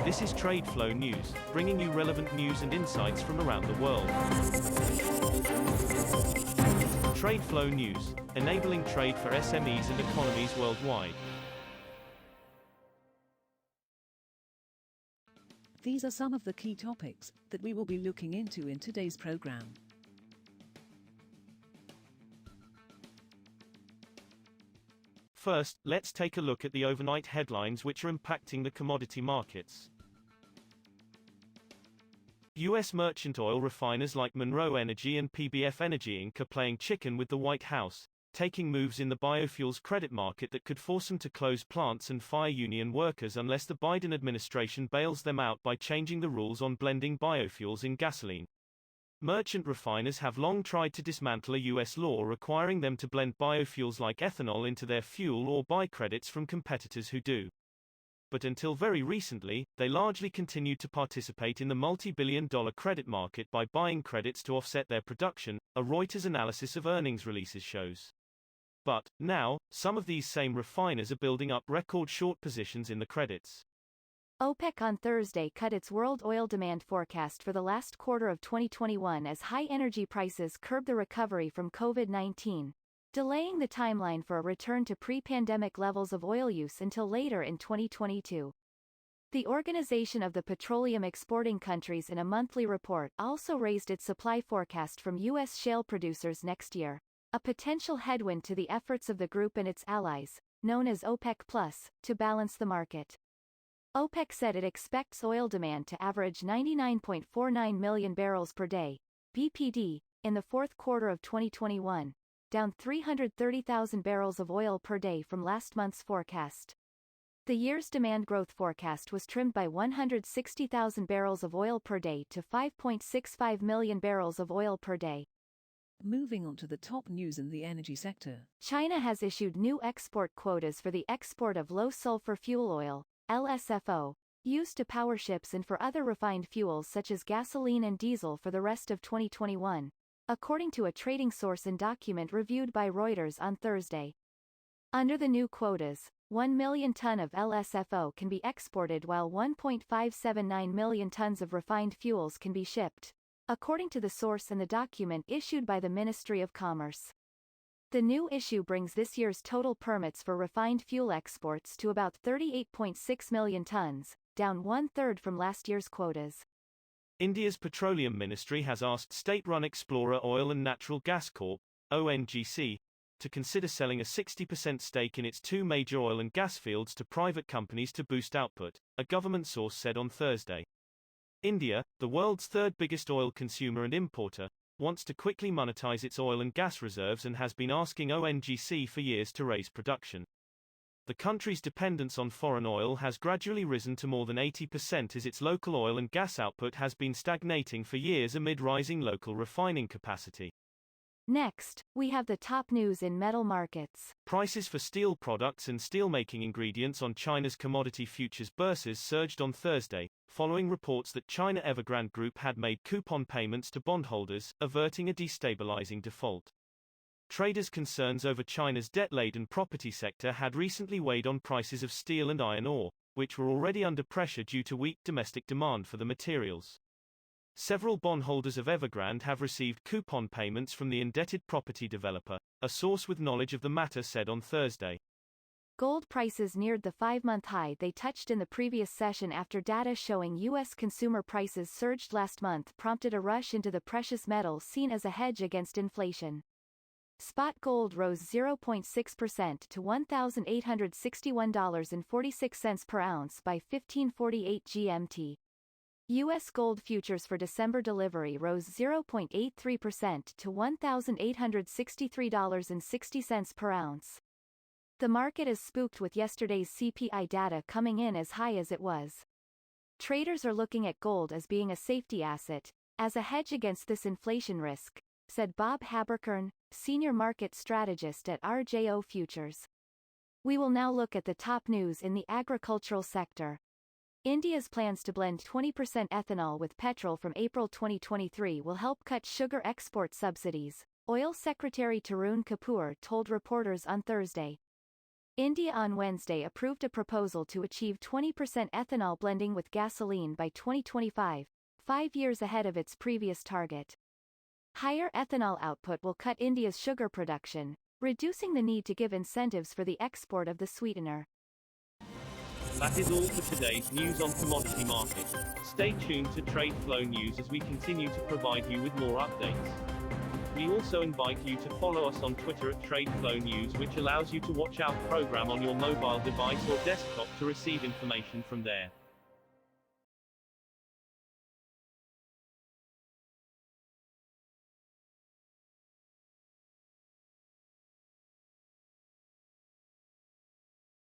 This is TradeFlow News, bringing you relevant news and insights from around the world. TradeFlow News, enabling trade for SMEs and economies worldwide. These are some of the key topics that we will be looking into in today's program. First, let's take a look at the overnight headlines which are impacting the commodity markets. U.S. merchant oil refiners like Monroe Energy and PBF Energy Inc. are playing chicken with the White House, taking moves in the biofuels credit market that could force them to close plants and fire union workers unless the Biden administration bails them out by changing the rules on blending biofuels in gasoline. Merchant refiners have long tried to dismantle a U.S. law requiring them to blend biofuels like ethanol into their fuel or buy credits from competitors who do. But until very recently, they largely continued to participate in the multi-billion-dollar credit market by buying credits to offset their production, a Reuters analysis of earnings releases shows. But, now, some of these same refiners are building up record short positions in the credits. OPEC on Thursday cut its world oil demand forecast for the last quarter of 2021 as high energy prices curb the recovery from COVID-19, delaying the timeline for a return to pre-pandemic levels of oil use until later in 2022. The Organization of the Petroleum Exporting Countries in a monthly report also raised its supply forecast from U.S. shale producers next year, a potential headwind to the efforts of the group and its allies, known as OPEC+, to balance the market. OPEC said it expects oil demand to average 99.49 million barrels per day, BPD, in the fourth quarter of 2021, down 330,000 barrels of oil per day from last month's forecast. The year's demand growth forecast was trimmed by 160,000 barrels of oil per day to 5.65 million barrels of oil per day. Moving on to the top news in the energy sector. China has issued new export quotas for the export of low-sulfur fuel oil, LSFO, used to power ships and for other refined fuels such as gasoline and diesel for the rest of 2021, according to a trading source and document reviewed by Reuters on Thursday. Under the new quotas, 1 million ton of LSFO can be exported while 1.579 million tons of refined fuels can be shipped, according to the source and the document issued by the Ministry of Commerce. The new issue brings this year's total permits for refined fuel exports to about 38.6 million tons, down one-third from last year's quotas. India's Petroleum Ministry has asked state-run Explorer Oil and Natural Gas Corp, ONGC, to consider selling a 60% stake in its two major oil and gas fields to private companies to boost output, a government source said on Thursday. India, the world's third biggest oil consumer and importer, wants to quickly monetize its oil and gas reserves and has been asking ONGC for years to raise production. The country's dependence on foreign oil has gradually risen to more than 80% as its local oil and gas output has been stagnating for years amid rising local refining capacity. Next, we have the top news in metal markets. Prices for steel products and steelmaking ingredients on China's commodity futures bourses surged on Thursday, following reports that China Evergrande Group had made coupon payments to bondholders, averting a destabilizing default. Traders' concerns over China's debt-laden property sector had recently weighed on prices of steel and iron ore, which were already under pressure due to weak domestic demand for the materials. Several bondholders of Evergrande have received coupon payments from the indebted property developer, a source with knowledge of the matter said on Thursday. Gold prices neared the 5-month high they touched in the previous session after data showing U.S. consumer prices surged last month prompted a rush into the precious metal seen as a hedge against inflation. Spot gold rose 0.6% to $1,861.46 per ounce by 15:48 GMT. U.S. gold futures for December delivery rose 0.83% to $1,863.60 per ounce. The market is spooked with yesterday's CPI data coming in as high as it was. Traders are looking at gold as being a safety asset, as a hedge against this inflation risk, said Bob Haberkern, senior market strategist at RJO Futures. We will now look at the top news in the agricultural sector. India's plans to blend 20% ethanol with petrol from April 2023 will help cut sugar export subsidies, Oil Secretary Tarun Kapoor told reporters on Thursday. India on Wednesday approved a proposal to achieve 20% ethanol blending with gasoline by 2025, 5 years ahead of its previous target. Higher ethanol output will cut India's sugar production, reducing the need to give incentives for the export of the sweetener. That is all for today's news on commodity markets. Stay tuned to TradeFlow News as we continue to provide you with more updates. We also invite you to follow us on Twitter at TradeFlow News, which allows you to watch our program on your mobile device or desktop to receive information from there.